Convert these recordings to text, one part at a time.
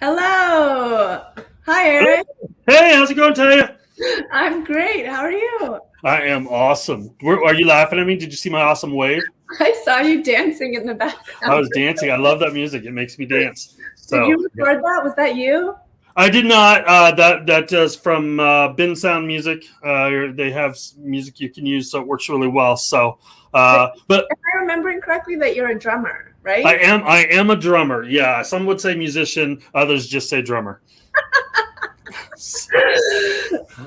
Hello. Hi, Eric. Hey, how's it going, Taya? I'm great. How are you? I am awesome. Are you laughing at me? Did you see my awesome wave? I saw you dancing in the I background. was dancing. I love that music. It makes me dance. Did So you yeah, record that? Was that you? I did not. That is from Bin Sound Music. They have music you can use, so it works really well. So, Wait, but am I remembering correctly that you're a drummer, I right? am I am a drummer. Yeah, some would say musician. Others just say drummer. So,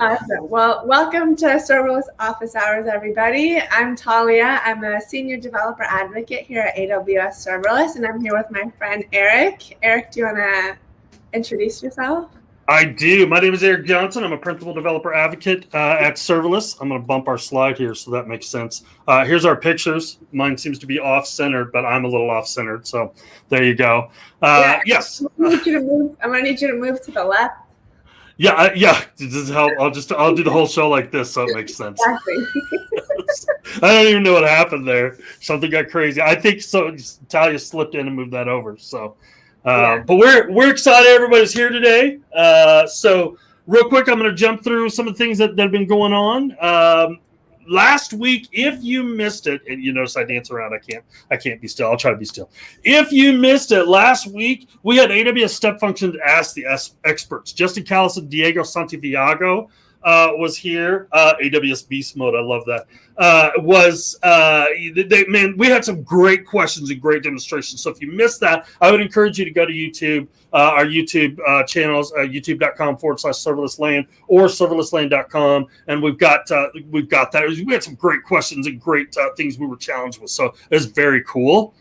Awesome. Well, welcome to Serverless Office Hours, everybody. I'm Talia. I'm a senior developer advocate here at AWS Serverless, and I'm here with my friend Eric. Eric, do you want to introduce yourself? I do. My name is Eric Johnson. I'm a principal developer advocate at Serverless. I'm going to bump our slide here so that makes sense. Here's our pictures. Mine seems to be off-centered, but I'm a little off-centered. So there you go. Yeah. Yes. I'm gonna need you to move to the left. Yeah. Does this help? I'll do the whole show like this so it makes sense. Exactly. I don't even know what happened there. Something got crazy. I think so. Talia slipped in and moved that over. So. Yeah. But we're excited. Everybody's here today. So real quick, I'm going to jump through some of the things that have been going on. Last week, if you missed it, and you notice I dance around, I can't be still. I'll try to be still. If you missed it last week, we had AWS Step Function to Ask the Experts. Justin Callis and Diego Santiago was here. AWS Beast Mode, I love that. We had some great questions and great demonstrations. So if you missed that, I would encourage you to go to YouTube, our YouTube channels, youtube.com/serverlessland or serverlessland.com. And we've got that. We had some great questions and great things we were challenged with. So it was very cool.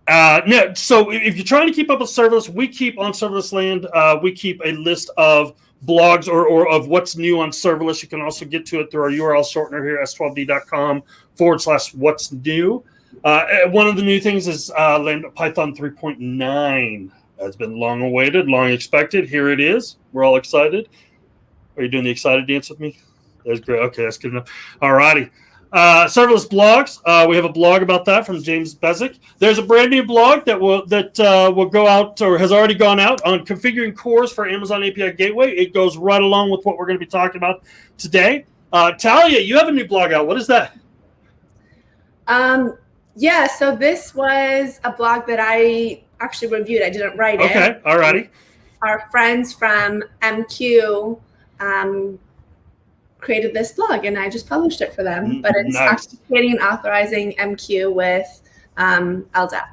So if you're trying to keep up with serverless, we keep on Serverless Land. We keep a list of blogs or of what's new on serverless. You can also get to it through our URL shortener here, s12d.com/what's new. One of the new things is Python 3.9. That's been long awaited, long expected. Here it is. We're all excited. Are you doing the excited dance with me? That's great. Okay, that's good enough. All righty. Serverless blogs. We have a blog about that from James Bezic. There's a brand new blog that will go out or has already gone out on configuring CORS for Amazon API Gateway. It goes right along with what we're going to be talking about today. Talia, you have a new blog out. What is that? Yeah, so this was a blog that I actually reviewed. I didn't write it. Okay, all righty. Our friends from MQ created this blog, and I just published it for them. But it's authenticating and authorizing MQ with LDAP.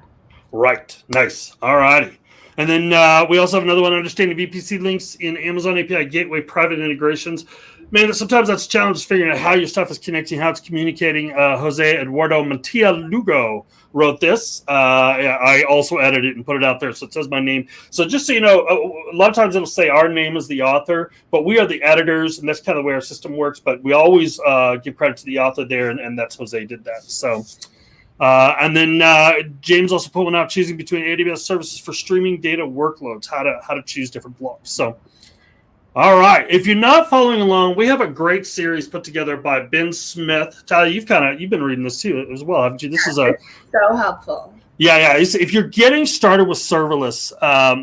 Right. Nice. All righty. And then we also have another one, understanding VPC links in Amazon API Gateway private integrations. Man, sometimes that's a challenge figuring out how your stuff is connecting, how it's communicating. Jose Eduardo Mantilla Lugo wrote this. I also edited it and put it out there, so it says my name. So just so you know, a lot of times it'll say our name is the author, but we are the editors, and that's kind of the way our system works. But we always give credit to the author there, and that's Jose did that. So. And then James also put one out, choosing between AWS services for streaming data workloads, how to choose different blocks. So, all right, if you're not following along, we have a great series put together by Ben Smith. Talia, you've been reading this too as well, haven't you? This is so helpful. Yeah. If you're getting started with serverless,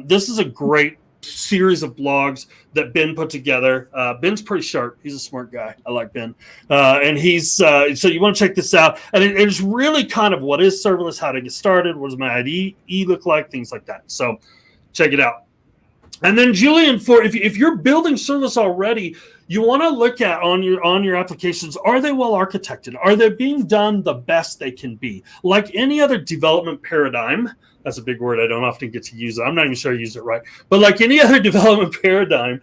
this is a great series of blogs that Ben put together. Ben's pretty sharp. He's a smart guy. I like Ben. And he's so you want to check this out. And it's really kind of what is serverless, how to get started, what does my IDE look like, things like that. So check it out. And then Julian, if you're building serverless already, you want to look at on your applications, are they well architected? Are they being done the best they can be? Like any other development paradigm, that's a big word I don't often get to use. I'm not even sure I use it right. But like any other development paradigm,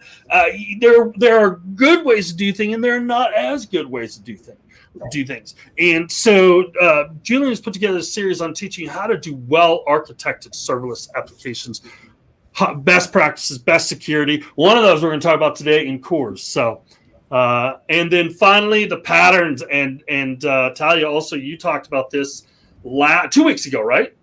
there are good ways to do things, and there are not as good ways to do things. And so Julian has put together a series on teaching you how to do well-architected serverless applications, best practices, best security. One of those we're going to talk about today in CORS. So, and then finally the patterns. And Talia, also you talked about this 2 weeks ago, right?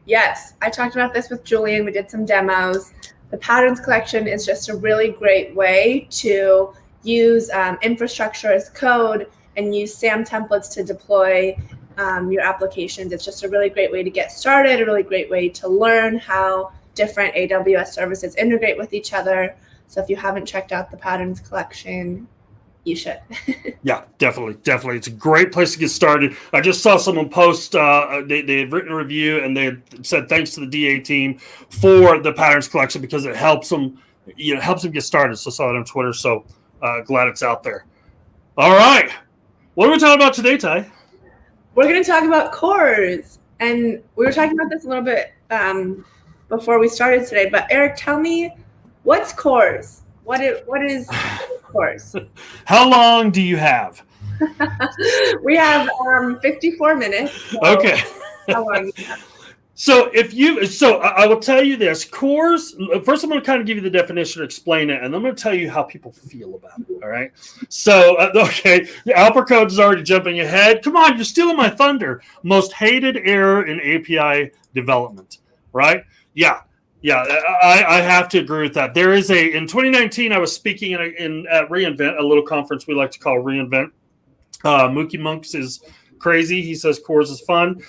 Yes, I talked about this with Julian. We did some demos. The patterns collection is just a really great way to use infrastructure as code and use SAM templates to deploy your applications. It's just a really great way to get started, a really great way to learn how different AWS services integrate with each other. So if you haven't checked out the patterns collection, you should. Yeah, definitely. It's a great place to get started. I just saw someone post, they had written a review and they had said thanks to the DA team for the patterns collection because it helps them, helps them get started. So I saw it on Twitter. So glad it's out there. All right. What are we talking about today, Ty? We're going to talk about CORS. And we were talking about this a little bit before we started today. But Eric, tell me, what's CORS? What is CORS? How long do you have? We have 54 minutes. So okay. How long do you have? So I will tell you this. CORS, first I'm going to kind of give you the definition, explain it, and I'm going to tell you how people feel about it, all right? So, the Alpha Code is already jumping ahead. Come on, you're stealing my thunder. Most hated error in API development, right? Yeah, I have to agree with that. There is in 2019, I was speaking at reInvent, a little conference we like to call reInvent. Mookie Monks is crazy. He says CORS is fun.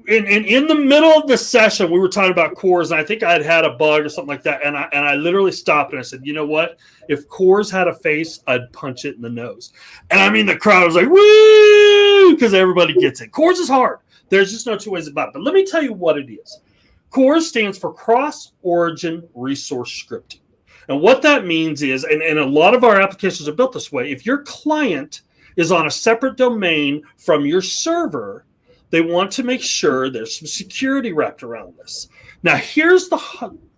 In the middle of the session, we were talking about CORS, and I think I had a bug or something like that, and I literally stopped and I said, you know what? If CORS had a face, I'd punch it in the nose. And I mean, the crowd was like, woo, because everybody gets it. CORS is hard. There's just no two ways about it. But let me tell you what it is. CORS stands for Cross-Origin Resource Scripting. And what that means is, and a lot of our applications are built this way, if your client is on a separate domain from your server, they want to make sure there's some security wrapped around this. Now, here's the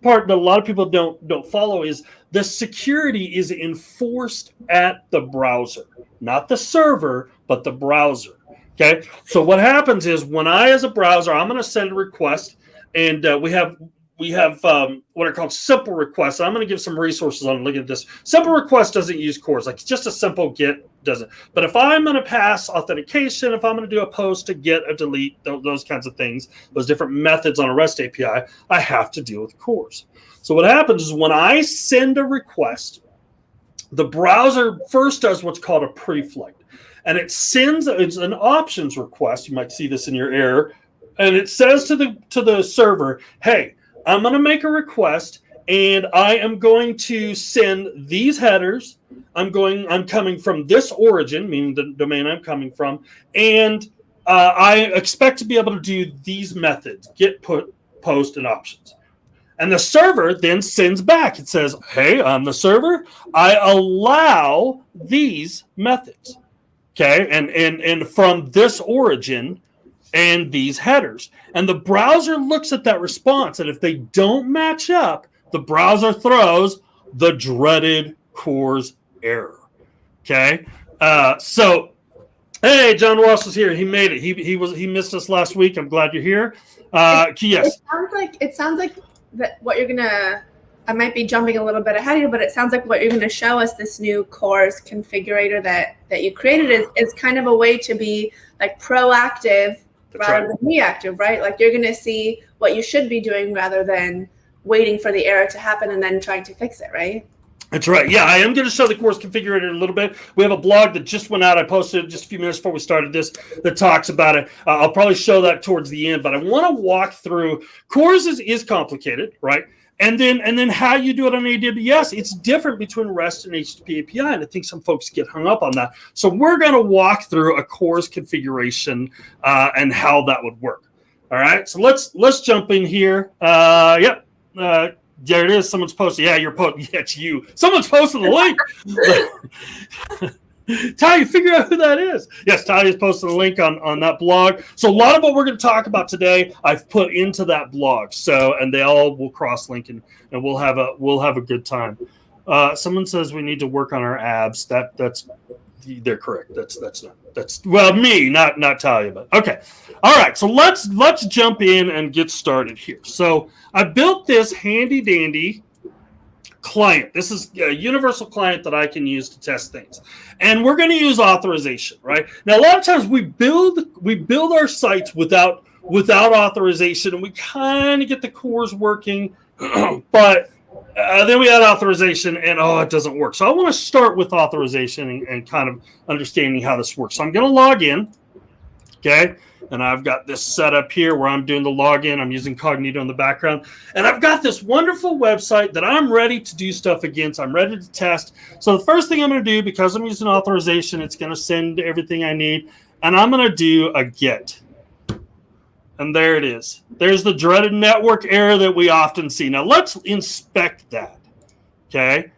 part that a lot of people don't follow is the security is enforced at the browser, not the server, but the browser. Okay. So what happens is when I, as a browser, I'm going to send a request, and we have what are called simple requests. I'm going to give some resources on looking at this. Simple request doesn't use CORS. Like, just a simple get doesn't. But if I'm going to pass authentication, if I'm going to do a post, a get, a delete, those kinds of things, those different methods on a REST API, I have to deal with CORS. So what happens is when I send a request, the browser first does what's called a pre-flight. And it's an options request. You might see this in your error. And it says to the server, hey, I'm going to make a request, and I am going to send these headers. I'm coming from this origin, meaning the domain I'm coming from, and I expect to be able to do these methods: get, put, post, and options. And the server then sends back. It says, hey, I'm the server. I allow these methods, okay, and from this origin and these headers. And the browser looks at that response, and if they don't match up, the browser throws the dreaded CORS error. Okay? So, hey, John Ross is here. He made it. He missed us last week. I'm glad you're here. Yes. It sounds like that what you're gonna. I might be jumping a little bit ahead of you, but it sounds like what you're going to show us, this new CORS configurator that you created, is kind of a way to be like proactive rather than reactive, right? Like, you're going to see what you should be doing rather than waiting for the error to happen and then trying to fix it, right? That's right. Yeah, I am going to show the CORS configurator a little bit. We have a blog that just went out. I posted it just a few minutes before we started this that talks about it. I'll probably show that towards the end, but I want to walk through. CORS is complicated, right? And then how you do it on AWS, it's different between REST and HTTP API, and I think some folks get hung up on that. So we're going to walk through a CORS configuration and how that would work. All right, so let's jump in here. Yep, there it is. Someone's posted. Yeah, you're posting. Yeah, it's you. Someone's posted the link. Ty, figure out who that is. Yes, Ty is posting a link on that blog. So a lot of what we're going to talk about today, I've put into that blog. So, and they all will cross-link, and we'll have a good time. Someone says we need to work on our abs. They're correct. That's me, not Talia, but okay. All right. So let's jump in and get started here. So I built this handy dandy client. This is a universal client that I can use to test things. And we're going to use authorization, right? Now, a lot of times we build our sites without authorization, and we kind of get the CORS working, but then we add authorization, and it doesn't work. So I want to start with authorization and kind of understanding how this works. So I'm going to log in. Okay. And I've got this set up here where I'm doing the login. I'm using Cognito in the background. And I've got this wonderful website that I'm ready to do stuff against. I'm ready to test. So the first thing I'm going to do, because I'm using authorization, it's going to send everything I need. And I'm going to do a get. And there it is. There's the dreaded network error that we often see. Now let's inspect that. Okay.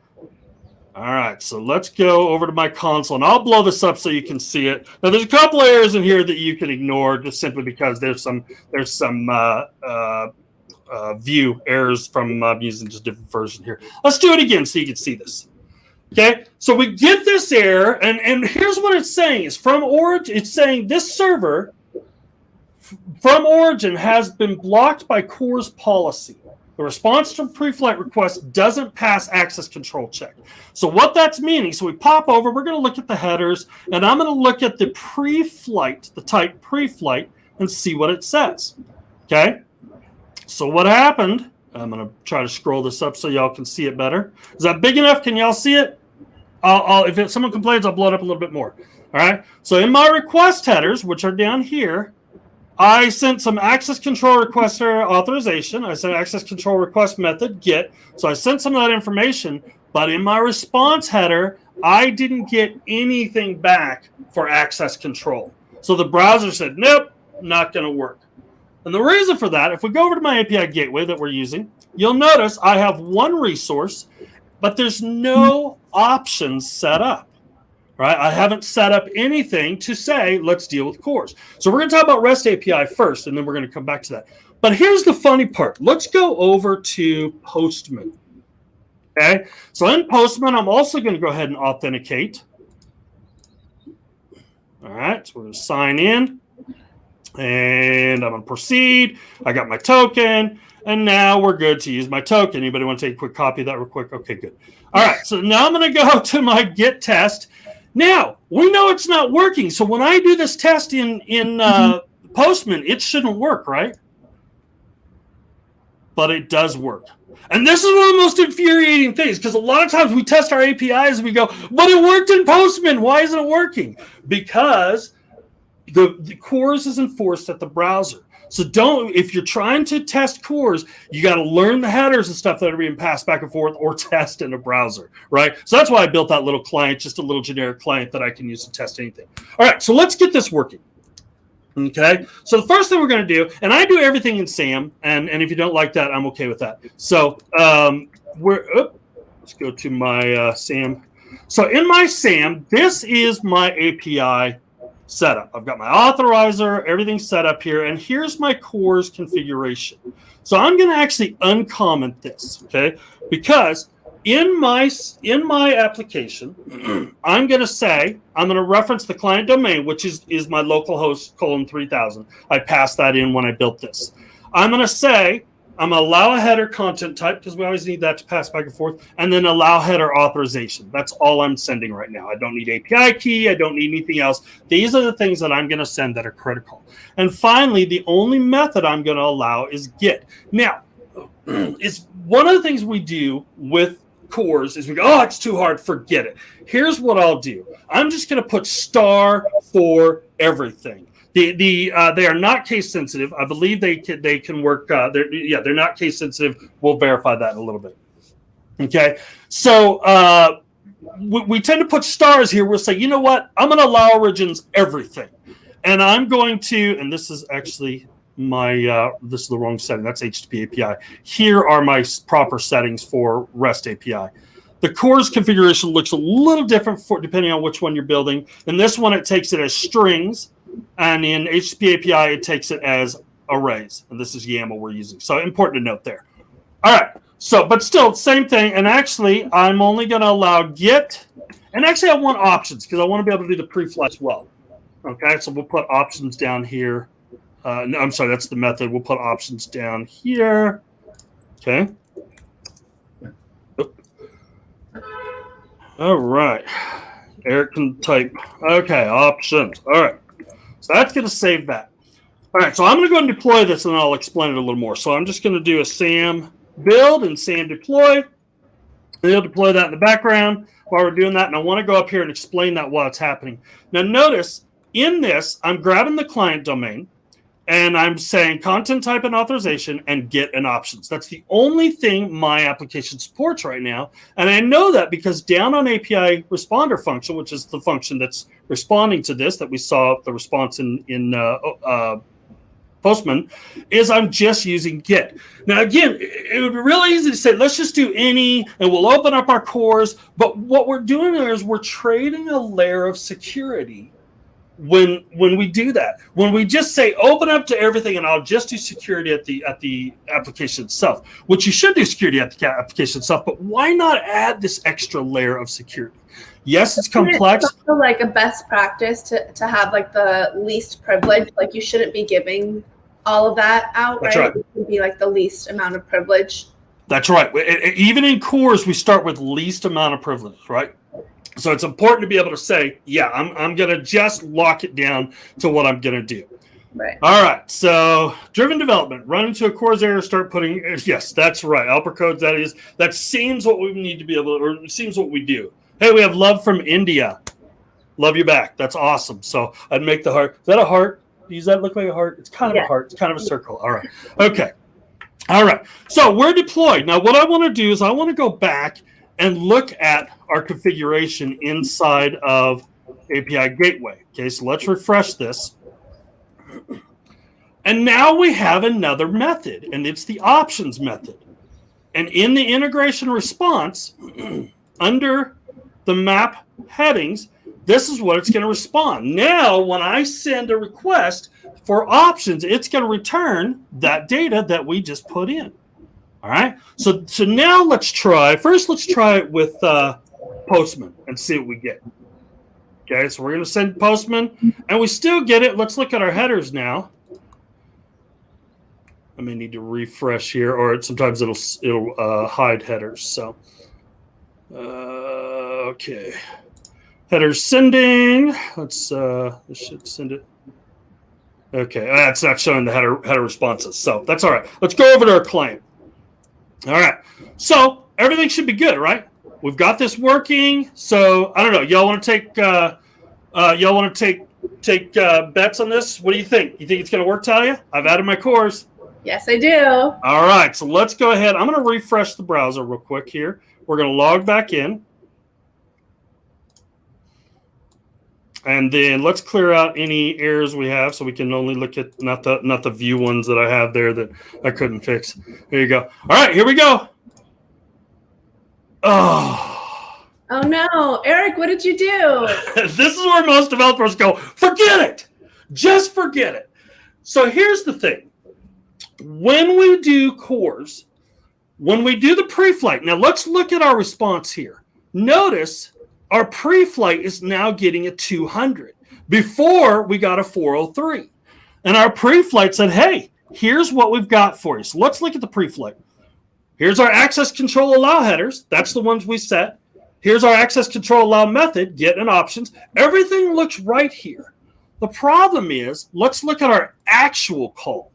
All right, so let's go over to my console, and I'll blow this up so you can see it. Now, there's a couple of errors in here that you can ignore just simply because there's some view errors from using just a different version here. Let's do it again so you can see this. Okay, so we get this error, and here's what it's saying. It's from origin. It's saying this server from origin has been blocked by CORS policy. The response to pre-flight request doesn't pass access control check. So what that's meaning, so we pop over, we're going to look at the headers, and I'm going to look at the pre-flight, the type pre-flight, and see what it says. Okay? So what happened, I'm going to try to scroll this up so y'all can see it better. Is that big enough? Can y'all see it? If someone complains, I'll blow it up a little bit more. All right? So in my request headers, which are down here, I sent some access control requester authorization. I sent access control request method get. So I sent some of that information, but in my response header, I didn't get anything back for access control. So the browser said, nope, not going to work. And the reason for that, if we go over to my API gateway that we're using, you'll notice I have one resource, but there's no options set up. Right? I haven't set up anything to say, let's deal with CORS. So we're going to talk about REST API first, and then we're going to come back to that. But here's the funny part. Let's go over to Postman. Okay? So in Postman, I'm also going to go ahead and authenticate. All right. So we're going to sign in. And I'm going to proceed. I got my token. And now we're good to use my token. Anybody want to take a quick copy of that real quick? Okay, good. All right. So now I'm going to go to my get test. Now, we know it's not working. So when I do this test in Postman, it shouldn't work, right? But it does work. And this is one of the most infuriating things, because a lot of times we test our APIs and we go, but it worked in Postman. Why isn't it working? Because the CORS is enforced at the browser. So if you're trying to test CORS, you got to learn the headers and stuff that are being passed back and forth or test in a browser, right? So that's why I built that little client, just a little generic client that I can use to test anything. All right, so let's get this working. Okay, so the first thing we're going to do, and I do everything in SAM, and if you don't like that, I'm okay with that. So let's go to my SAM. So in my SAM, this is my API setup. I've got my authorizer, everything set up here, and here's my CORS configuration. So I'm going to actually uncomment this, okay? Because in my application, I'm going to reference the client domain, which is my localhost :3000. I passed that in when I built this. I'm going to allow a header content type, because we always need that to pass back and forth, and then allow header authorization. That's all I'm sending right now. I don't need API key. I don't need anything else. These are the things that I'm going to send that are critical. And finally, the only method I'm going to allow is get. Now, it's one of the things we do with CORS is we go, oh, it's too hard, forget it. Here's what I'll do. I'm just going to put star for everything. They are not case sensitive. I believe they can work. They're not case sensitive. We'll verify that in a little bit. Okay, so we tend to put stars here. We'll say, you know what? I'm going to allow origins everything, and I'm going to. And this is actually this is the wrong setting. That's HTTP API. Here are my proper settings for REST API. The CORS configuration looks a little different depending on which one you're building. In this one, it takes it as strings. And in HTTP API, it takes it as arrays. And this is YAML we're using. So important to note there. All right. So, but still, same thing. And actually, I'm only going to allow get. And actually, I want options because I want to be able to do the pre-flight as well. Okay. So we'll put options down here. No, I'm sorry. That's the method. We'll put options down here. Okay. All right. Eric can type. Okay. Options. All right. So that's going to save that. All right, so I'm going to go and deploy this, and then I'll explain it a little more. So I'm just going to do a SAM build and SAM deploy. And it'll deploy that in the background while we're doing that. And I want to go up here and explain that while it's happening. Now, notice in this, I'm grabbing the client domain, and I'm saying content type and authorization and get an options. That's the only thing my application supports right now. And I know that because down on API responder function, which is the function that's responding to this, that we saw the response in Postman, is I'm just using get. Now, again, it would be really easy to say, let's just do any, and we'll open up our CORS. But what we're doing there is we're trading a layer of security when we do that. When we just say open up to everything and I'll just do security at the application itself, which you should do security at the application itself, but why not add this extra layer of security? Yes, it's complex. It's also like a best practice to have like the least privilege. Like you shouldn't be giving all of that out, That's right? right. It would be like the least amount of privilege. That's right. Even in CORS, we start with least amount of privilege, right? So it's important to be able to say, yeah, I'm going to just lock it down to what I'm going to do. Right. All right. So driven development, run into a CORS error, start putting, yes, that's right. Alper codes, that seems what we need to be able to, or it seems what we do. Hey, we have love from India. Love you back. That's awesome. So I'd make the heart. Is that a heart? Does that look like a heart? It's kind of a heart. It's kind of a circle. All right. Okay. All right. So we're deployed. Now, what I want to do is I want to go back and look at our configuration inside of API Gateway. Okay, so let's refresh this. And now we have another method, and it's the options method. And in the integration response, under the map headings, this is what it's going to respond. Now, when I send a request for options, it's going to return that data that we just put in. All right. So now let's try it with Postman and see what we get. Okay. So we're going to send Postman, and we still get it. Let's look at our headers now. I may need to refresh here, or sometimes it'll hide headers. So okay, headers sending. Let's this should send it. Okay, that's not showing the header responses. So that's all right. Let's go over to our client. All right, so everything should be good, right? We've got this working. So I don't know. Y'all want to take bets on this? What do you think? You think it's going to work, Talia? I've added my CORS. Yes, I do. All right, so let's go ahead. I'm going to refresh the browser real quick here. We're going to log back in, and then let's clear out any errors we have, so we can only look at not the view ones that I have there that I couldn't fix. There you go. All right, here we go. Oh no, Eric, what did you do? This is where most developers go, forget it. Just forget it. So here's the thing. When we do CORS, when we do the pre-flight, now let's look at our response here. Notice our pre-flight is now getting a 200. Before, we got a 403. And our pre-flight said, hey, here's what we've got for you. So let's look at the pre-flight. Here's our access control allow headers. That's the ones we set. Here's our access control allow method, get and options. Everything looks right here. The problem is, let's look at our actual call.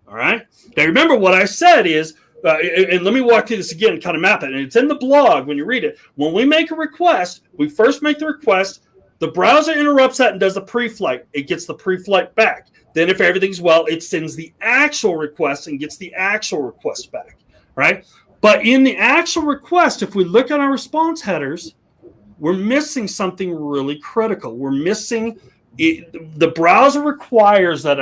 All right. Now, remember what I said is, and let me walk through this again, kind of map it. And it's in the blog when you read it. When we make a request, we first make the request. The browser interrupts that and does the pre-flight. It gets the pre-flight back. Then if everything's well, it sends the actual request and gets the actual request back. Right. But in the actual request, if we look at our response headers, we're missing something really critical. We're missing the browser requires that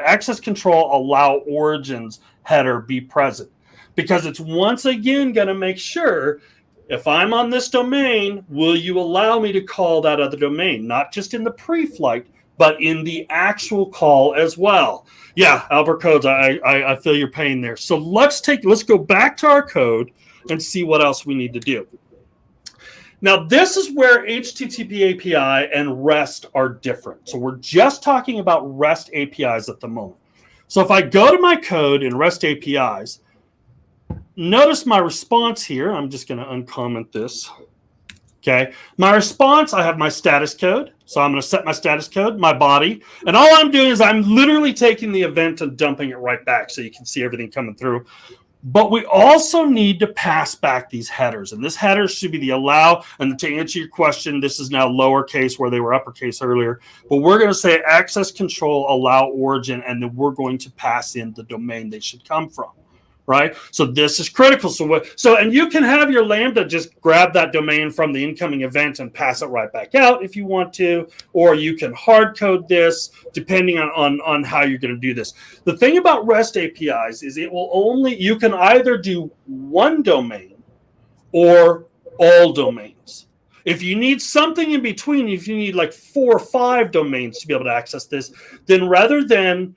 access control allow origins header be present, because it's once again going to make sure if I'm on this domain, will you allow me to call that other domain, not just in the pre-flight, but in the actual call as well. Yeah, Albert Codes, I feel your pain there. So let's go back to our code and see what else we need to do. Now, this is where HTTP API and REST are different. So we're just talking about REST APIs at the moment. So if I go to my code in REST APIs, notice my response here. I'm just going to uncomment this. Okay. My response, I have my status code. So I'm going to set my status code, my body. And all I'm doing is I'm literally taking the event and dumping it right back so you can see everything coming through. But we also need to pass back these headers. And this header should be the allow. And to answer your question, this is now lowercase where they were uppercase earlier. But we're going to say access control allow origin, and then we're going to pass in the domain they should come from. Right? So this is critical. And you can have your Lambda just grab that domain from the incoming event and pass it right back out if you want to, or you can hard code this depending on how you're going to do this. The thing about REST APIs is you can either do one domain or all domains. If you need something in between, if you need like 4 or 5 domains to be able to access this, then rather than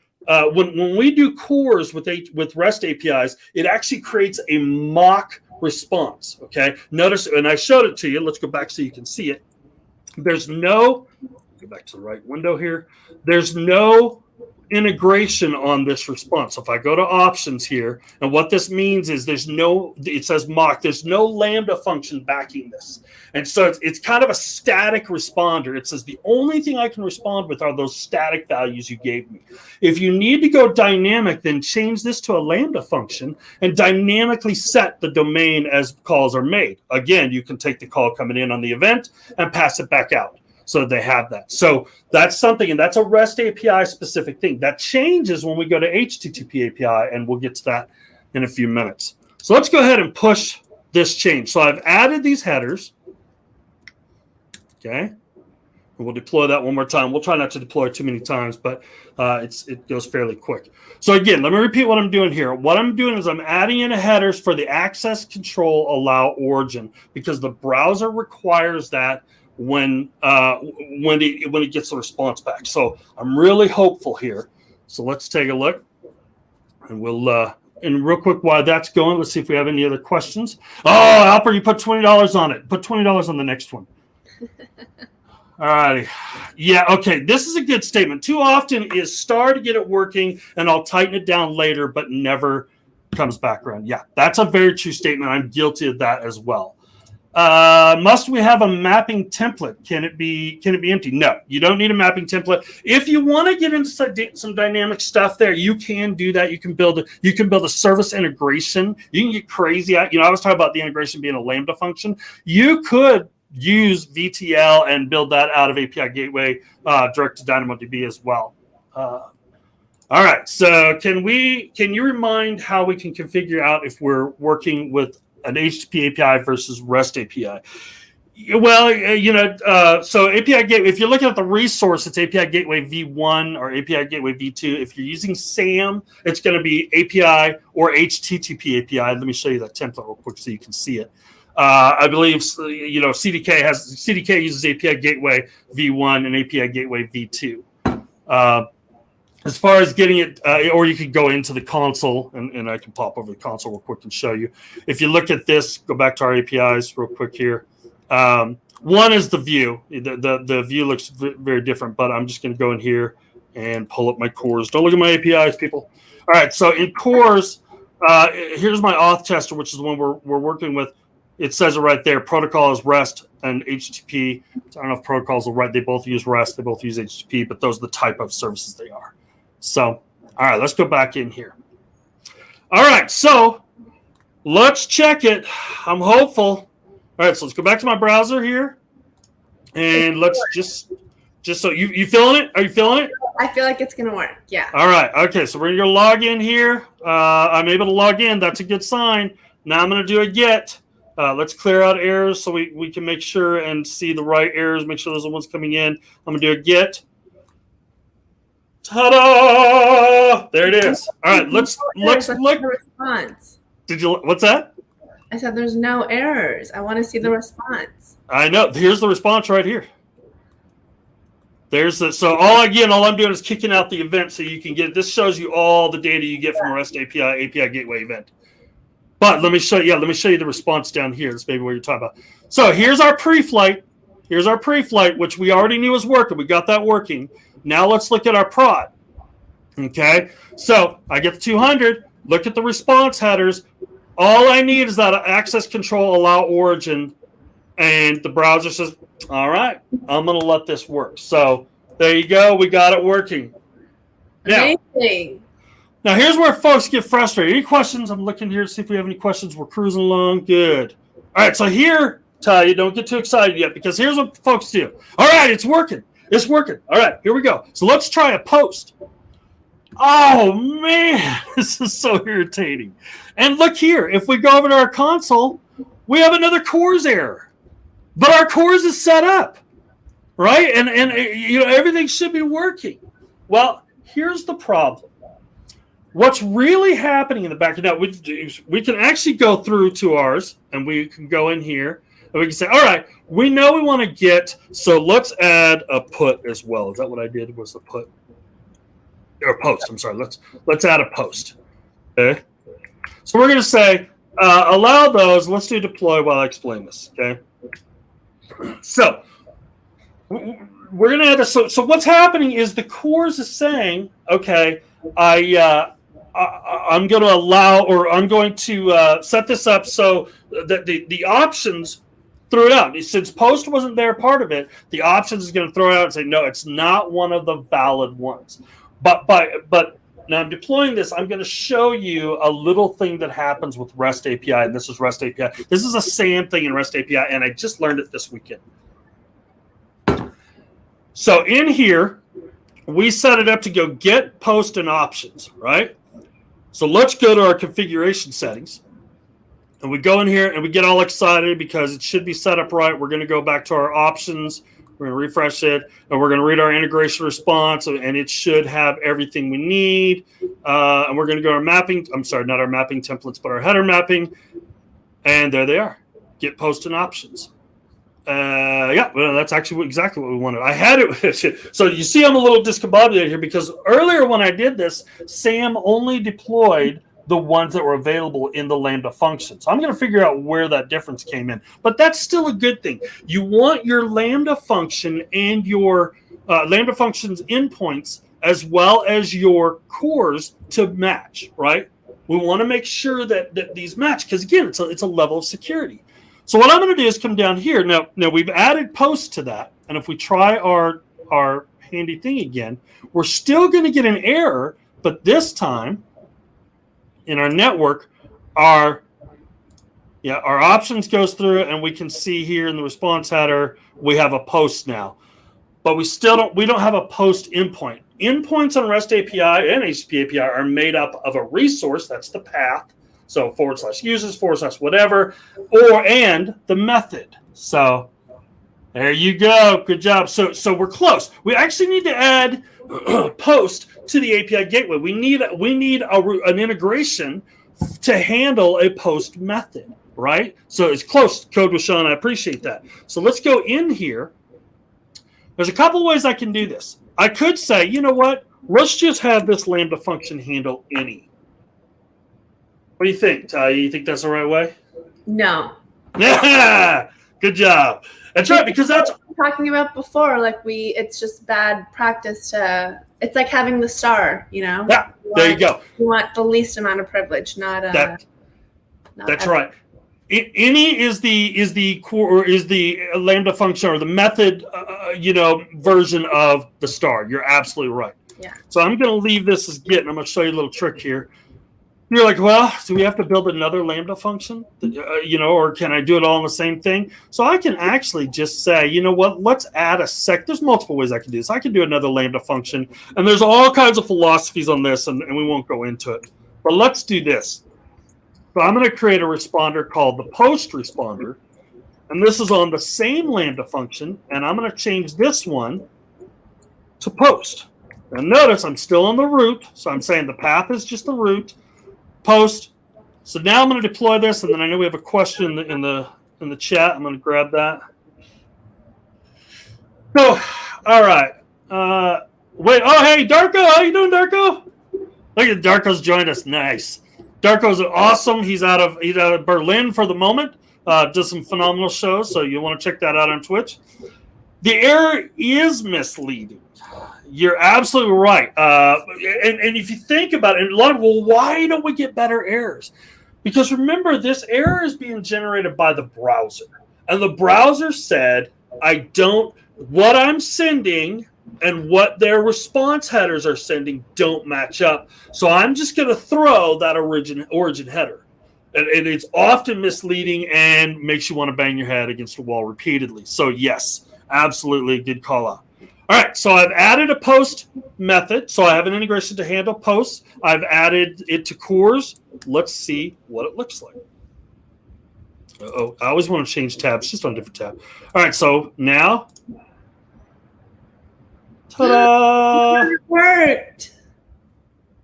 when we do CORS with REST APIs, it actually creates a mock response. Okay, notice, and I showed it to you. Let's go back so you can see it. There's no, go back to the right window here. There's no integration on this response. So if I go to options here, and what this means is it says mock, there's no Lambda function backing this. And so it's kind of a static responder. It says the only thing I can respond with are those static values you gave me. If you need to go dynamic, then change this to a Lambda function and dynamically set the domain as calls are made. Again, you can take the call coming in on the event and pass it back out. So they have that. So that's something, and that's a REST API specific thing. That changes when we go to HTTP API, and we'll get to that in a few minutes. So let's go ahead and push this change. So I've added these headers. Okay. And we'll deploy that one more time. We'll try not to deploy too many times, but it goes fairly quick. So again, let me repeat what I'm doing here. What I'm doing is I'm adding in headers for the access control allow origin, because the browser requires that when it gets the response back. So I'm really hopeful here. So let's take a look, and we'll and real quick while that's going, let's see if we have any other questions. Oh, Alper, you put $20 on it. Put $20 on the next one. All righty. Yeah, okay. This is a good statement. Too often is star to get it working, and I'll tighten it down later, but never comes back around. Yeah, that's a very true statement. I'm guilty of that as well. Must we have a mapping template? Can it be empty? No, you don't need a mapping template. If you want to get into some dynamic stuff there, you can do that. You can build a service integration. You can get crazy. I was talking about the integration being a Lambda function. You could use VTL and build that out of API Gateway direct to DynamoDB as well. All right. So can you remind how we can configure out if we're working with an HTTP API versus REST API? Well, so API Gateway, if you're looking at the resource, it's API Gateway v1 or API Gateway v2. If you're using SAM, it's going to be API or HTTP API. Let me show you that template real quick so you can see it. I believe, CDK uses API Gateway v1 and API Gateway v2. As far as getting it, or you could go into the console, and I can pop over the console real quick and show you. If you look at this, go back to our APIs real quick here. One is the view. The view looks very different, but I'm just going to go in here and pull up my CORS. Don't look at my APIs, people. All right, so in CORS, here's my auth tester, which is the one we're working with. It says it right there. Protocol is REST and HTTP. I don't know if protocols are right. They both use REST. They both use HTTP, but those are the type of services they are. So, all right, let's go back in here. All right, so let's check it. I'm hopeful. All right, so let's go back to my browser here, and let's just so you feeling it? Are you feeling it? I feel like it's gonna work. Yeah. All right. Okay, so we're gonna log in here. I'm able to log in. That's a good sign. Now I'm gonna do a get. Let's clear out errors so we can make sure and see the right errors. Make sure those are the ones coming in. I'm gonna do a get. Ta-da! There it is. All right, let's look. The response. What's that? I said there's no errors. I want to see the response. I know. Here's the response right here. So all I'm doing is kicking out the event so you can get. This shows you all the data you get from a REST API Gateway event. But let me show you the response down here. That's maybe what you're talking about. So here's our pre-flight. Which we already knew was working. We got that working. Now let's look at our prod. Okay, so I get the 200. Look at the response headers. All I need is that access control allow origin, and the browser says, "All right, I'm going to let this work." So there you go. We got it working. Amazing. Now, here's where folks get frustrated. Any questions? I'm looking here to see if we have any questions. We're cruising along. Good. All right, so here, Talia, don't get too excited yet because here's what folks do. All right, it's working. It's working. All right, here we go. So let's try a post. Oh, man, this is so irritating. And look here. If we go over to our console, we have another CORS error. But our CORS is set up, right? And everything should be working. Well, here's the problem. What's really happening in the back end, now we can actually go through to ours, and we can go in here, and we can say, all right, we know we want to get, so let's add a put as well. Is that what I did, was the put? Or post, I'm sorry. Let's add a post. Okay. So we're going to say, allow those. Let's do deploy while I explain this, okay? So we're going to add this. So what's happening is the CORS is saying, okay, I'm going to allow, or I'm going to set this up so that the options threw it out. Since post wasn't there part of it, the options is going to throw it out and say, no, it's not one of the valid ones. But now I'm deploying this. I'm going to show you a little thing that happens with REST API, and this is REST API. This is a SAM thing in REST API, and I just learned it this weekend. So in here, we set it up to go get, post, and options, right? So let's go to our configuration settings. And we go in here, and we get all excited because it should be set up right. We're going to go back to our options. We're going to refresh it, and we're going to read our integration response, and it should have everything we need. And we're going to go to our mapping. I'm sorry, not our mapping templates, but our header mapping. And there they are. Get, post, and options. Yeah, well, that's actually exactly what we wanted. I had it. So you see I'm a little discombobulated here because earlier when I did this, SAM only deployed the ones that were available in the Lambda function. So I'm going to figure out where that difference came in. But that's still a good thing. You want your Lambda function and your Lambda function's endpoints as well as your CORS to match, right? We want to make sure that these match because, again, it's a level of security. So what I'm going to do is come down here. Now we've added post to that. And if we try our handy thing again, we're still going to get an error. But this time, in our network, our options goes through, and we can see here in the response header we have a post now, but we don't have a post endpoint. Endpoints on REST API and HTTP API are made up of a resource, that's the path, so /users / whatever, and the method. So there you go. Good job. So we're close. We actually need to add post to the API gateway. We need an integration to handle a post method, right? So it's close. Code with Sean. I appreciate that. So let's go in here. There's a couple ways I can do this. I could say, you know what? Let's just have this Lambda function handle any. What do you think, Ty? You think that's the right way? No. Yeah. Good job. That's right, because that's what we were talking about before. Like it's just bad practice to. It's like having the star, you know. Yeah, there you go. You want the least amount of privilege, not that's right. Any is the core, or is the Lambda function or the method, version of the star. You're absolutely right. Yeah. So I'm going to leave this as get, and I'm going to show you a little trick here. You're like, well, do we have to build another Lambda function, or can I do it all in the same thing? So I can actually just say, you know what, let's add there's multiple ways I can do this. I can do another Lambda function, and there's all kinds of philosophies on this, and we won't go into it. But let's do this. So I'm going to create a responder called the post responder, and this is on the same Lambda function, and I'm going to change this one to post. And notice I'm still on the root, so I'm saying the path is just the root. Post. So now I'm going to deploy this, and then I know we have a question in the chat. I'm going to grab that. So, all right. Wait. Oh, hey, Darko. How you doing, Darko? Look at Darko's joined us. Nice. Darko's awesome. He's out of Berlin for the moment. Does some phenomenal shows, so you want to check that out on Twitch. The error is misleading. You're absolutely right. And if you think about it, why don't we get better errors? Because remember, this error is being generated by the browser. And the browser said, what I'm sending and what their response headers are sending don't match up. So I'm just going to throw that origin header. And it's often misleading and makes you want to bang your head against the wall repeatedly. So yes, absolutely a good call out. All right, so I've added a post method. So I have an integration to handle posts. I've added it to CORS. Let's see what it looks like. Oh, I always want to change tabs, just on a different tab. All right, so now, ta-da! It worked.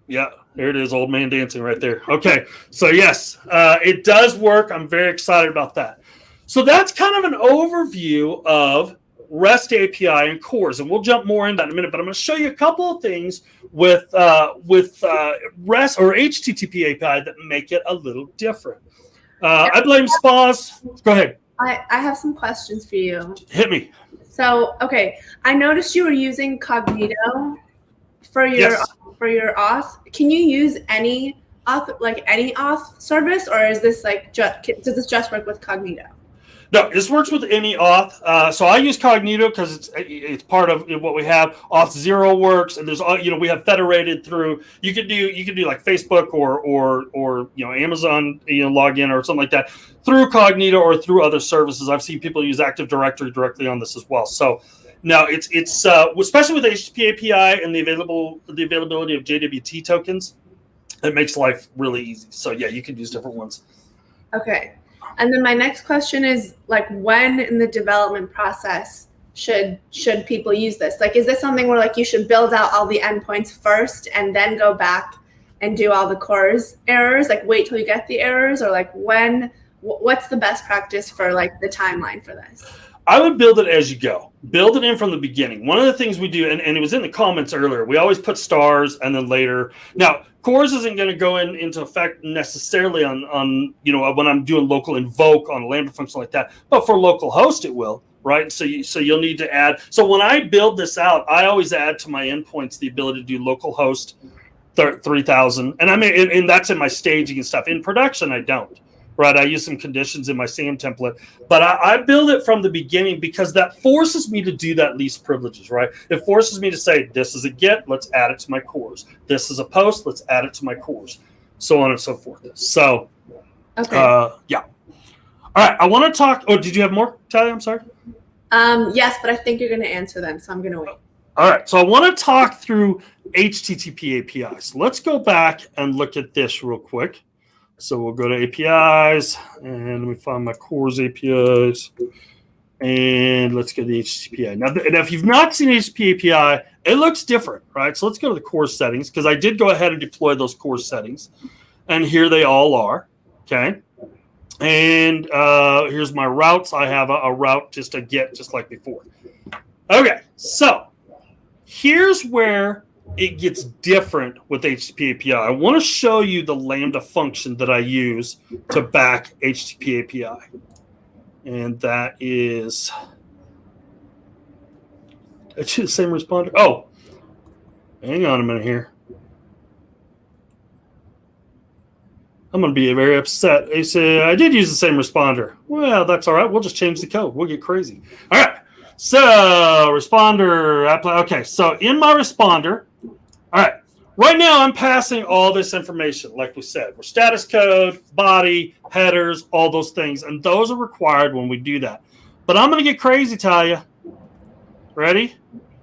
Yeah, there it is, old man dancing right there. Okay, so yes, it does work. I'm very excited about that. So that's kind of an overview of REST API and CORS, and we'll jump more into that in a minute. But I'm going to show you a couple of things with REST or HTTP API that make it a little different. I blame spas. Go ahead. I have some questions for you. Hit me. So, okay, I noticed you were using Cognito for your auth. Can you use any auth service, or is this does this just work with Cognito? No, this works with any auth. So I use Cognito because it's part of what we have. Auth0 works, and there's we have federated through. You could do like Facebook or Amazon login or something like that through Cognito or through other services. I've seen people use Active Directory directly on this as well. So now it's especially with HTTP API and the availability of JWT tokens, it makes life really easy. So yeah, you can use different ones. Okay. And then my next question is, when in the development process should people use this? Is this something where you should build out all the endpoints first and then go back and do all the CORS errors? Wait till you get the errors, or what's the best practice for the timeline for this? I would build it as you go. Build it in from the beginning. One of the things we do, and it was in the comments earlier, we always put stars and then later. Now, CORS isn't going to go into effect necessarily on when I'm doing local invoke on a Lambda function like that, but for local host it will, right? So you'll need to add. So when I build this out, I always add to my endpoints the ability to do local host 3000, and that's in my staging and stuff. In production, I don't. Right, I use some conditions in my SAM template, but I build it from the beginning because that forces me to do that least privileges, right? It forces me to say, this is a get, let's add it to my CORS. This is a post, let's add it to my CORS, so on and so forth. So, okay. Yeah. All right, I want to talk. Oh, did you have more, Talia? I'm sorry. Yes, but I think you're going to answer them, so I'm going to wait. All right, so I want to talk through HTTP APIs. Let's go back and look at this real quick. So we'll go to APIs, and let me find my CORS APIs, and let's go to the HTTP. Now, if you've not seen HTTP API, it looks different, right? So let's go to the CORS settings, because I did go ahead and deploy those CORS settings, and here they all are, okay? And here's my routes. I have a route, just a get, just like before. Okay, so here's where it gets different with HTTP API. I want to show you the Lambda function that I use to back HTTP API. And that is actually the same responder. Oh, hang on a minute here. I'm going to be very upset. They say, I did use the same responder. Well, that's all right. We'll just change the code. We'll get crazy. All right. So responder, okay. So in my responder, all right, right now I'm passing all this information, like we said. We're status code, body, headers, all those things, and those are required when we do that. But I'm going to get crazy, Talia. Ready?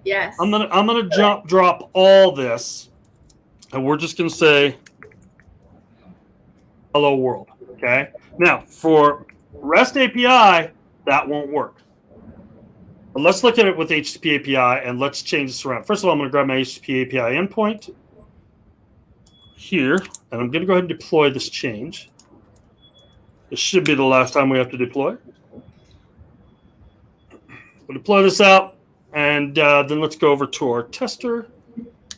Yes. I'm gonna drop all this, and we're just going to say, hello world, okay? Now, for REST API, that won't work. But let's look at it with HTTP API, and let's change this around. First of all, I'm going to grab my HTTP API endpoint here, and I'm going to go ahead and deploy this change. This should be the last time we have to deploy. We'll deploy this out, and then let's go over to our tester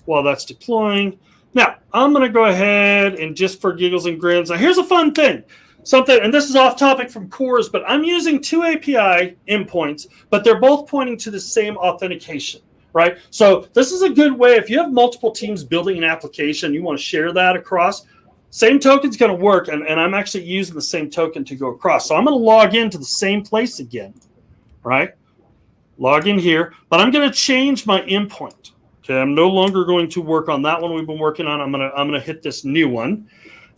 while that's deploying. Now, I'm going to go ahead and just for giggles and grins. Now, here's a fun thing. Something, and this is off topic from CORS, but I'm using two API endpoints, but they're both pointing to the same authentication, right? So this is a good way. If you have multiple teams building an application, you want to share that across, same token's going to work, and I'm actually using the same token to go across. So I'm going to log into the same place again, right? log in here, but I'm going to change my endpoint. Okay, I'm no longer going to work on that one we've been working on. I'm gonna hit this new one,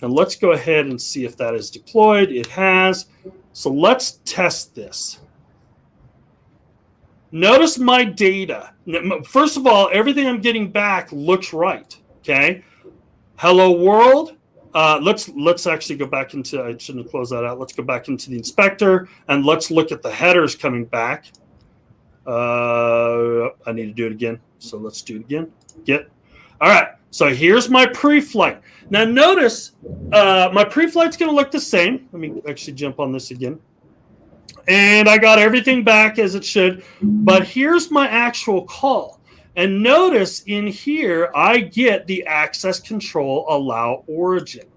and let's go ahead and see if that is deployed. It has. So let's test this. Notice my data. First of all, everything I'm getting back looks right. Okay. Hello world. Let's actually go back into. I shouldn't have closed that out. Let's go back into the inspector and let's look at the headers coming back. I need to do it again. So let's do it again. All right. So here's my pre-flight. Now notice my pre-flight's going to look the same. Let me actually jump on this again. And I got everything back as it should. But here's my actual call. And notice in here, I get the access control allow origin.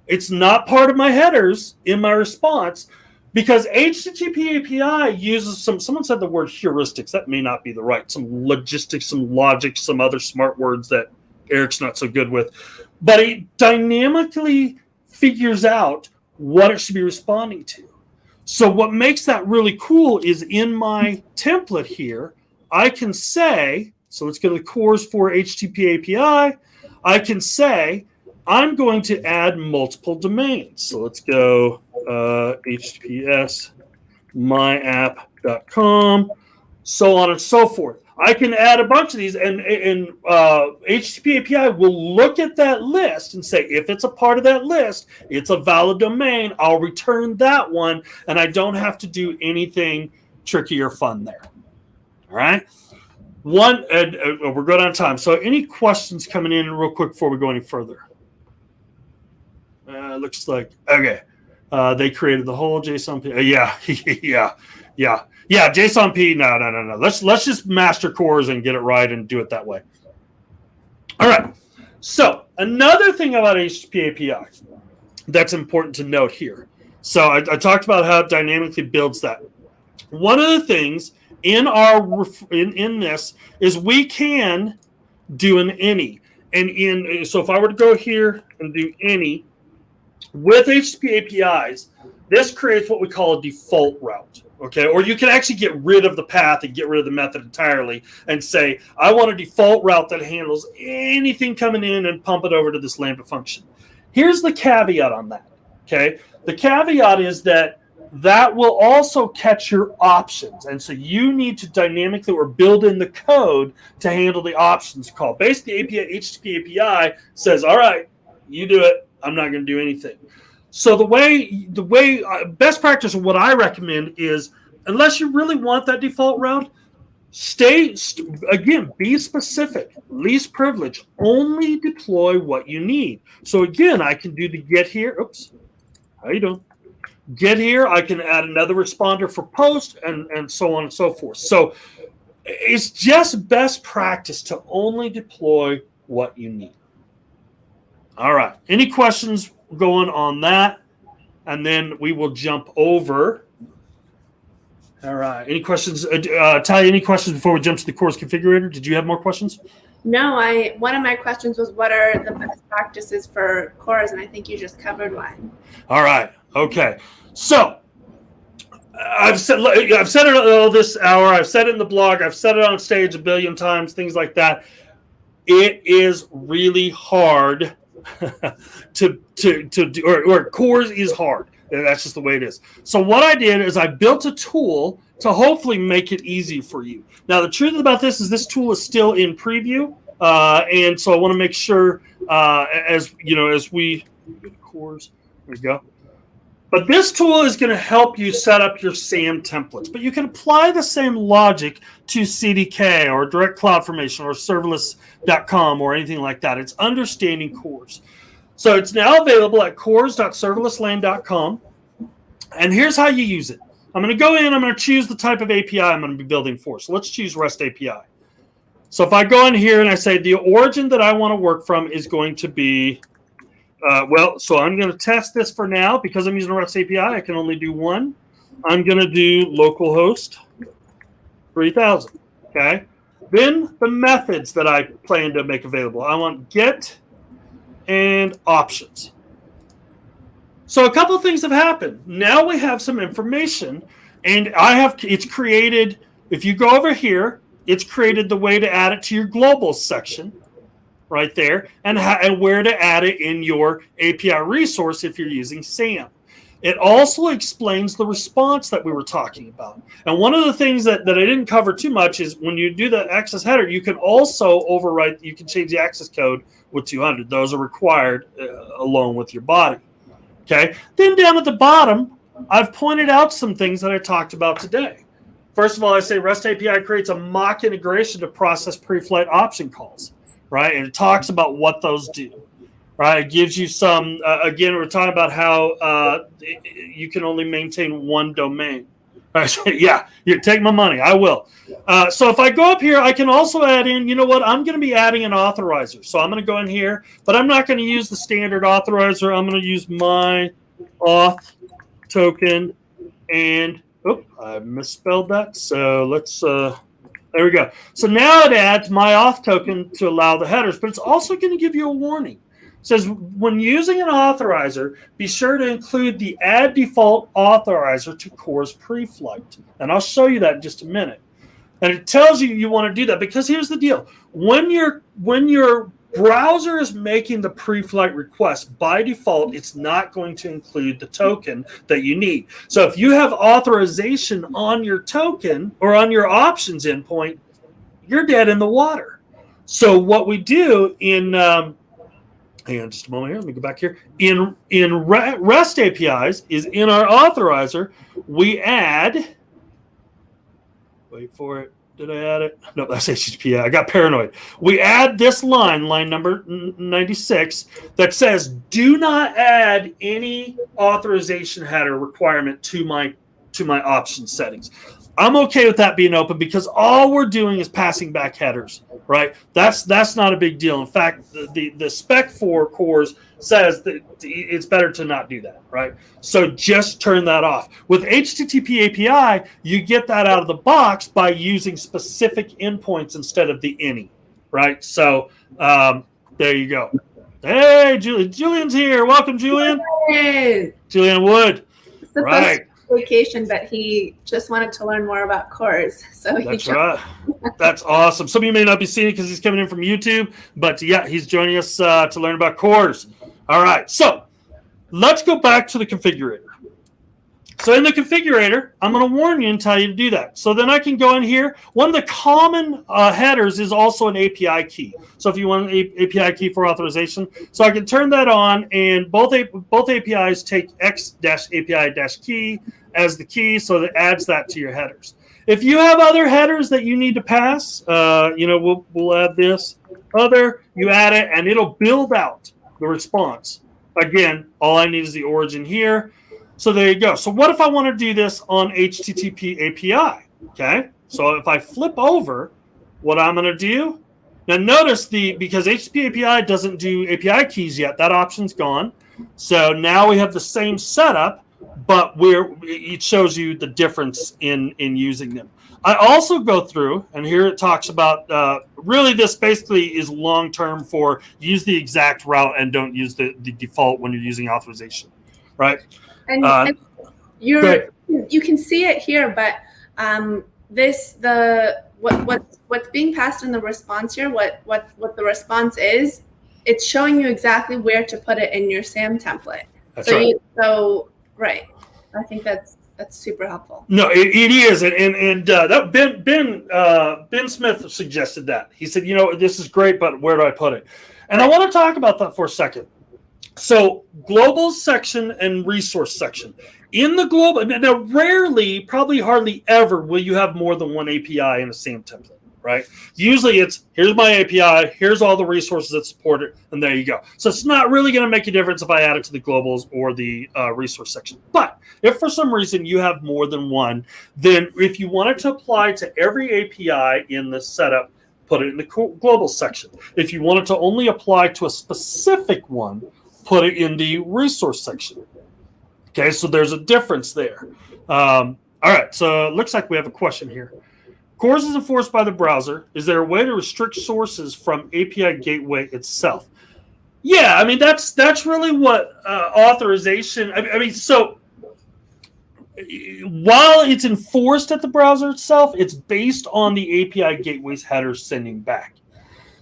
It's not part of my headers in my response, because HTTP API uses someone said the word heuristics. That may not be the right, some logistics, some logic, some other smart words that Eric's not so good with. But it dynamically figures out what it should be responding to. So what makes that really cool is in my template here, I can say, so let's go to the CORS for HTTP API. I can say, I'm going to add multiple domains. So let's go HTTPS myapp.com, so on and so forth. I can add a bunch of these, and HTTP API will look at that list and say, if it's a part of that list, it's a valid domain, I'll return that one, and I don't have to do anything tricky or fun there. All right? We're good on time. So any questions coming in real quick before we go any further? Looks like, okay. They created the whole JSON. Yeah. JSON P. No. Let's just master CORS and get it right and do it that way. All right. So another thing about HTTP API that's important to note here. So I talked about how it dynamically builds that. One of the things in this is we can do an any. And so if I were to go here and do any with HTTP APIs, this creates what we call a default route. Okay, or you can actually get rid of the path and get rid of the method entirely and say, I want a default route that handles anything coming in and pump it over to this Lambda function. Here's the caveat on that. Okay, the caveat is that will also catch your options. And so you need to dynamically or build in the code to handle the options call. Basically, HTTP API says, all right, you do it. I'm not going to do anything. So the way best practice, what I recommend is, unless you really want that default route, again, be specific, least privilege, only deploy what you need. So again, I can do the get here. Oops, how you doing? Get here. I can add another responder for post and so on and so forth. So it's just best practice to only deploy what you need. All right. Any questions going on that? And then we will jump over. All right. Any questions? Talia, any questions before we jump to the CORS configurator? Did you have more questions? No, one of my questions was, what are the best practices for CORS? And I think you just covered one. All right. Okay. So I've said it all this hour. I've said it in the blog. I've said it on stage a billion times, things like that. It is really hard to do, or CORS is hard. That's just the way it is. So what I did is I built a tool to hopefully make it easy for you. Now, the truth about this is this tool is still in preview. And so I want to make sure, as we CORS, there we go. But this tool is going to help you set up your SAM templates. But you can apply the same logic to CDK or Direct Cloud Formation or Serverless.com or anything like that. It's understanding CORS. So it's now available at cors.serverlesslane.com. And here's how you use it. I'm going to go in. I'm going to choose the type of API I'm going to be building for. So let's choose REST API. So if I go in here and I say the origin that I want to work from is going to be so I'm going to test this for now. Because I'm using a REST API, I can only do one. I'm going to do localhost 3000. Okay. Then the methods that I plan to make available. I want get and options. So a couple of things have happened. Now we have some information, and it's created If you go over here, it's created the way to add it to your global section right there, and where to add it in your API resource if you're using SAM. It also explains the response that we were talking about. And one of the things that I didn't cover too much is when you do the access header, you can also overwrite, you can change the access code with 200. Those are required along with your body. Okay. Then down at the bottom, I've pointed out some things that I talked about today. First of all, I say REST API creates a mock integration to process pre-flight option calls, right? And it talks about what those do, right? It gives you some, again, we're talking about how you can only maintain one domain. Right? Yeah, you take my money. I will. So if I go up here, I can also add in, you know what? I'm going to be adding an authorizer. So I'm going to go in here, but I'm not going to use the standard authorizer. I'm going to use my auth token and I misspelled that. So let's, there we go. So now it adds my auth token to allow the headers, but it's also going to give you a warning. It says when using an authorizer, be sure to include the add default authorizer to CORS pre-flight. And I'll show you that in just a minute. And it tells you want to do that because here's the deal. When your browser is making the pre-flight request, by default, it's not going to include the token that you need. So if you have authorization on your token or on your options endpoint, you're dead in the water. So what we do in, hang on just a moment here, let me go back here. In REST APIs is in our authorizer, we add, wait for it. Did I add it? No, that's HTTP. I got paranoid. We add this line number 96, that says, do not add any authorization header requirement to my option settings. I'm okay with that being open because all we're doing is passing back headers, right? That's not a big deal. In fact, the spec for CORS says that it's better to not do that, right? So just turn that off. With HTTP API, you get that out of the box by using specific endpoints instead of the any, right? So there you go. Hey, Julian's here. Welcome, Julian. Hey. Julian Wood. Right. Vacation, but he just wanted to learn more about CORS. So that's right. That's awesome. Some of you may not be seeing it because he's coming in from YouTube, but yeah, he's joining us to learn about CORS. All right, so let's go back to the configurator. So in the configurator, I'm going to warn you and tell you to do that. So then I can go in here. One of the common headers is also an API key. So if you want an API key for authorization, so I can turn that on, and both APIs take x-API-key as the key, so that adds that to your headers. If you have other headers that you need to pass, we'll add this other. You add it, and it'll build out the response. Again, all I need is the origin here. So there you go. So what if I want to do this on HTTP API? Okay. So if I flip over, what I'm going to do, now notice because HTTP API doesn't do API keys yet, that option's gone. So now we have the same setup, but it shows you the difference in using them. I also go through, and here it talks about, really this basically is long-term for use the exact route and don't use the default when you're using authorization, right? And you can see it here, but what's being passed in the response here, what the response is, it's showing you exactly where to put it in your SAM template. That's right. Right. I think that's super helpful. No, it is, and that Ben Smith suggested that. He said, this is great, but where do I put it? And I want to talk about that for a second. So global section and resource section. In the global, now rarely, probably hardly ever, will you have more than one API in a SAM template, right? Usually it's, here's my API, here's all the resources that support it, and there you go. So it's not really going to make a difference if I add it to the globals or the resource section. But if for some reason you have more than one, then if you want it to apply to every API in the setup, put it in the global section. If you want it to only apply to a specific one, put it in the resource section. Okay, so there's a difference there. All right, so it looks like we have a question here. CORS is enforced by the browser. Is there a way to restrict sources from API gateway itself? Yeah, that's really what authorization. So while it's enforced at the browser itself, it's based on the API gateway's header sending back.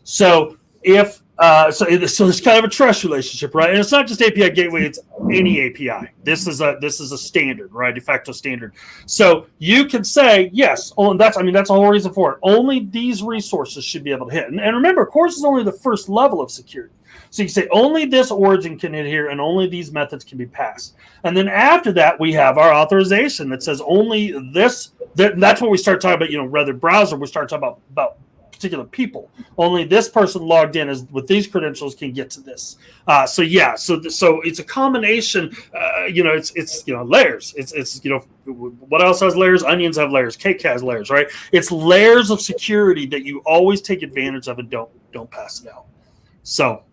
So if so it's kind of a trust relationship, right? And it's not just API gateway; it's any API. This is a standard, right? De facto standard. So you can say yes. That's the whole reason for it. Only these resources should be able to hit. And remember, CORS is only the first level of security. So you say only this origin can hit here, and only these methods can be passed. And then after that, we have our authorization that says only this. That's when we start talking about, rather browser. We start talking about particular people. Only this person logged in with these credentials can get to this. So it's a combination. It's layers. It's what else has layers? Onions have layers. Cake has layers, right? It's layers of security that you always take advantage of and don't pass it out. So,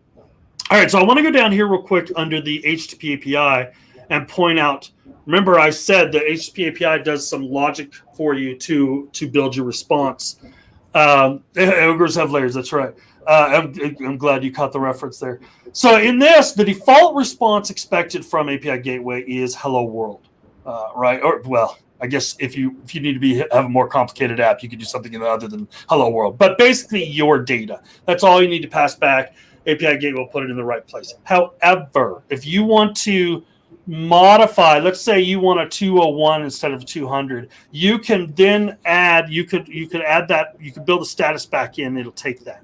all right. So I want to go down here real quick under the HTTP API and point out. Remember, I said the HTTP API does some logic for you to build your response. Ogres have layers. That's right. I'm glad you caught the reference there. So in this, the default response expected from API Gateway is "Hello World," right? Or I guess if you need to have a more complicated app, you could do something other than "Hello World." But basically, your data. That's all you need to pass back. API Gateway will put it in the right place. However, if you want to modify, let's say you want a 201 instead of 200, you can then add, you could add that, you could build a status back in, it'll take that.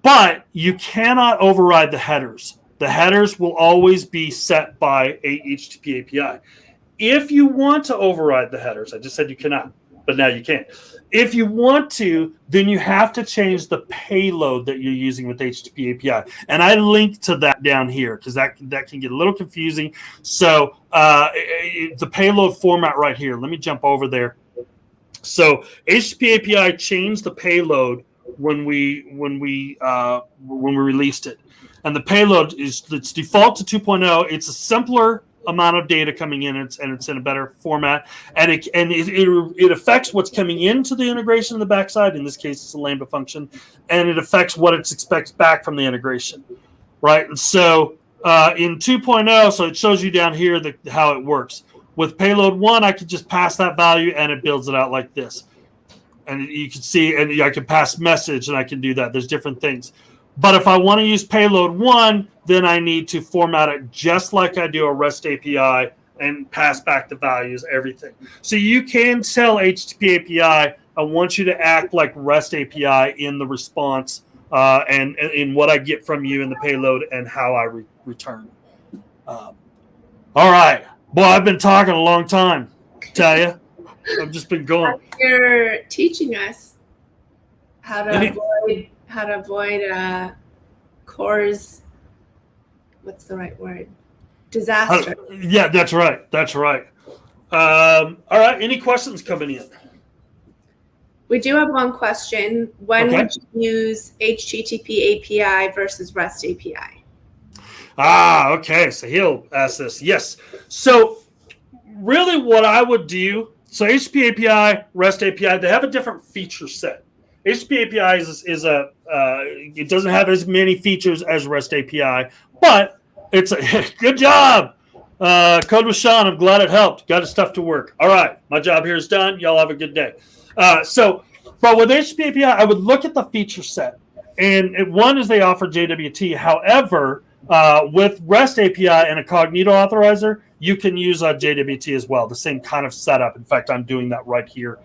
But you cannot override the headers. The headers will always be set by a HTTP API. If you want to override the headers, I just said you cannot, but now you can. If you want to, then you have to change the payload that you're using with HTTP API. And I linked to that down here because that can get a little confusing. So the payload format right here, let me jump over there. So HTTP API changed the payload when we released it. And the payload it's default to 2.0. It's a simpler amount of data coming in, and it's in a better format, and it affects what's coming into the integration in the backside. In this case, it's a Lambda function, and it affects what it expects back from the integration, right? And so in 2.0, so it shows you down here how it works. With payload 1, I could just pass that value, and it builds it out like this. And you can see, and I can pass message, and I can do that. There's different things. But if I want to use payload 1, then I need to format it just like I do a REST API and pass back the values, everything. So you can tell HTTP API, I want you to act like REST API in the response and in what I get from you in the payload and how I return. All right. Boy, I've been talking a long time, tell you. I've just been going. You're teaching us how to avoid CORS. What's the right word? Disaster. Yeah, that's right. All right. Any questions coming in? We do have one question. When would you use HTTP API versus REST API? Okay. So he'll ask this. Yes. So really what I would do, so HTTP API, REST API, they have a different feature set. HTTP API it doesn't have as many features as REST API, but it's a good job. Code with Sean, I'm glad it helped. Got his stuff to work. All right, my job here is done. Y'all have a good day. But with HTTP API, I would look at the feature set. And one is they offer JWT. However, with REST API and a Cognito authorizer, you can use a JWT as well, the same kind of setup. In fact, I'm doing that right here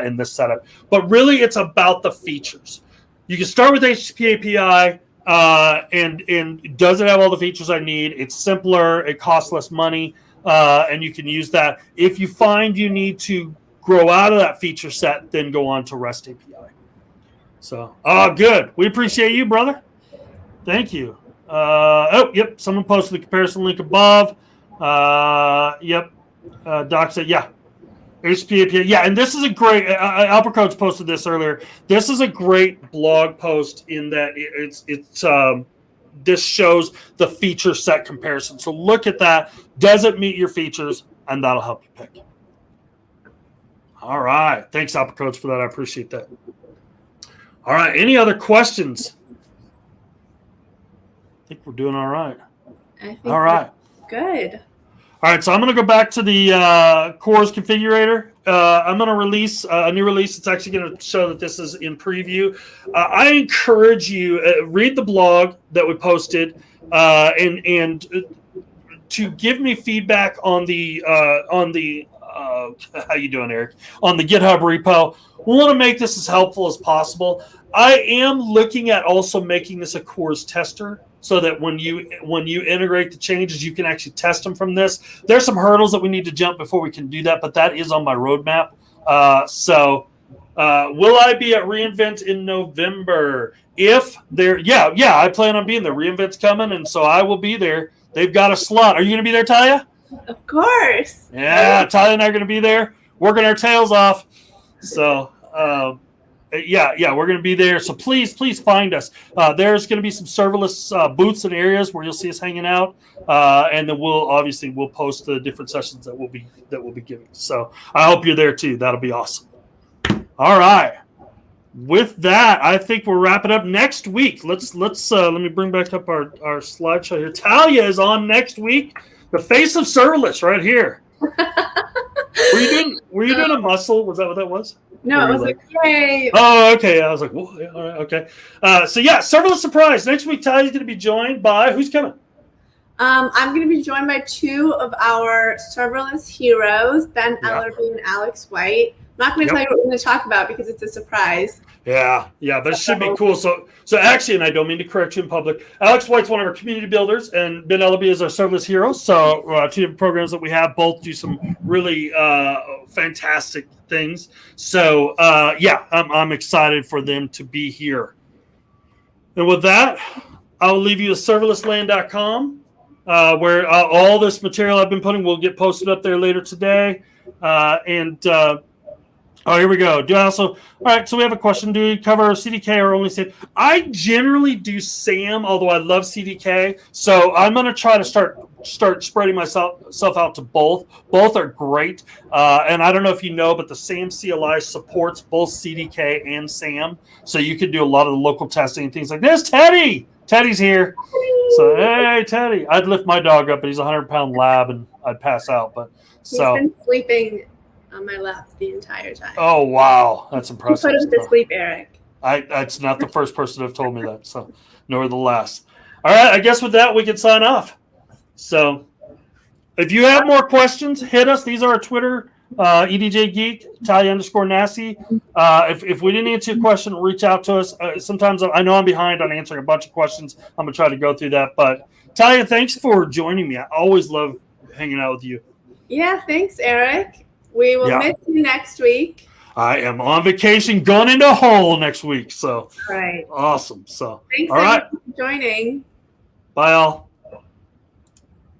in this setup. But really, it's about the features. You can start with HTTP API, and does it have all the features I need? It's simpler. It costs less money, and you can use that. If you find you need to grow out of that feature set, then go on to REST API. So, good. We appreciate you, brother. Thank you. Yep. Someone posted the comparison link above. Yep. Doc said, yeah. HTTP API. Yeah, and this is a great, Albert Coach posted this earlier. This is a great blog post in that this shows the feature set comparison. So look at that. Does it meet your features? And that'll help you pick. All right. Thanks, Albert Coach, for that. I appreciate that. All right. Any other questions? I think we're doing all right. I think all right. Good. All right, so I'm going to go back to the CORS configurator. I'm going to release a new release. It's actually going to show that this is in preview. I encourage you read the blog that we posted and to give me feedback on the how you doing, Eric? On the GitHub repo. We want to make this as helpful as possible. I am looking at also making this a CORS tester, so that when you integrate the changes, you can actually test them from this. There's some hurdles that we need to jump before we can do that, but that is on my roadmap. Will I be at reInvent in November? If there, yeah, I plan on being there. reInvent's coming, and so I will be there. They've got a slot. Are you going to be there, Talia? Of course. Yeah, Talia and I are going to be there, working our tails off. So. Yeah, we're going to be there. So please find us. There's going to be some serverless booths and areas where you'll see us hanging out, and then we'll post the different sessions that we'll be giving. So I hope you're there too. That'll be awesome. All right. With that, I think we'll wrap it up next week. Let's let me bring back up our slideshow here. Talia is on next week. The face of serverless right here. Were you doing a muscle? Was that what that was? No, it was like, yay. Oh, okay. I was like, whoa, yeah, all right, okay. So yeah, serverless surprise. Next week, Talia's going to be joined by, who's coming? I'm going to be joined by two of our serverless heroes, Ben Ellerby and Alex White. I'm not going to tell you what we're going to talk about because it's a surprise. Yeah, but it should be cool. So actually, and I don't mean to correct you in public, Alex White's one of our community builders, and Ben Ellerby is our serverless hero. So two different programs that we have, both do some really fantastic things. So I'm excited for them to be here. And with that, I'll leave you to serverlessland.com, where all this material I've been putting will get posted up there later today. Oh, here we go. All right, so we have a question. Do we cover CDK or only SAM? I generally do SAM, although I love CDK. So I'm going to try to start spreading myself out to both. Both are great. And I don't know if you know, but the SAM CLI supports both CDK and SAM. So you can do a lot of the local testing and things like this. Teddy's here. So, hey, Teddy. I'd lift my dog up, but he's a 100-pound lab, and I'd pass out. He's been sleeping on my lap the entire time. Oh, wow. That's impressive. You put him to sleep, Eric. That's not the first person to have told me that, so nor the last. All right, I guess with that, we can sign off. So if you have more questions, hit us. These are our Twitter, EDJ Geek, Talia_Nassi. If we didn't answer your question, reach out to us. Sometimes I know I'm behind on answering a bunch of questions. I'm going to try to go through that. But Talia, thanks for joining me. I always love hanging out with you. Yeah, thanks, Eric. We will miss you next week. I am on vacation going into a hole next week. So right. Awesome. So thanks for joining. Bye all.